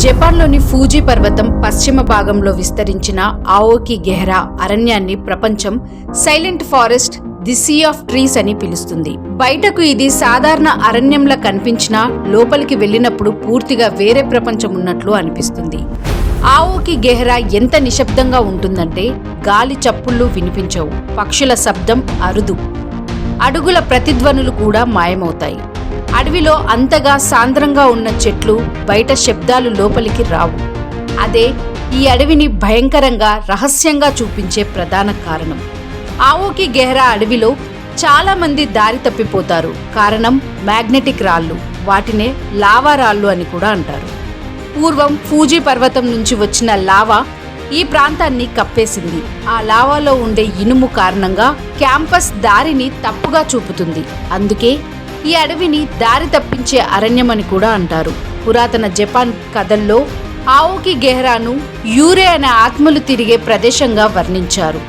జపాన్లోని ఫూజీ పర్వతం పశ్చిమ భాగంలో విస్తరించిన ఆఓకి గెహ్రా అరణ్యాన్ని ప్రపంచం silent forest, the sea of trees అని పిలుస్తుంది. బయటకు ఇది సాధారణ అరణ్యంలా కనిపించినా లోపలికి వెళ్ళినప్పుడు పూర్తిగా వేరే ప్రపంచం ఉన్నట్లు అనిపిస్తుంది. ఆఓకి గెహ్రా ఎంత నిశ్శబ్దంగా ఉంటుందంటే గాలి చప్పుళ్ళు వినిపించవు, పక్షుల శబ్దం అరుదు, అడుగుల ప్రతిధ్వనులు కూడా మాయమవుతాయి. అడవిలో అంతగా సాంద్రంగా ఉన్న చెట్లు బయట శబ్దాలు లోపలికి రావు. అదే ఈ అడవిని భయంకరంగా, రహస్యంగా చూపించే ప్రధాన కారణం. ఆఓకి గెహ్రా అడవిలో చాలా మంది దారి తప్పిపోతారు. కారణం మ్యాగ్నెటిక్ రాళ్ళు, వాటినే లావా రాళ్ళు అని కూడా అంటారు. పూర్వం ఫూజీ పర్వతం నుంచి వచ్చిన లావా ఈ ప్రాంతాన్ని కప్పేసింది. ఆ లావాలో ఉండే ఇనుము కారణంగా క్యాంపస్ దారిని తప్పుగా చూపుతుంది. అందుకే ఈ అడవిని దారి తప్పించే అరణ్యం అని కూడా అంటారు. పురాతన జపాన్ కథల్లో ఆఓకి గెహ్రాను యూరే అనే ఆత్మలు తిరిగే ప్రదేశంగా వర్ణించారు.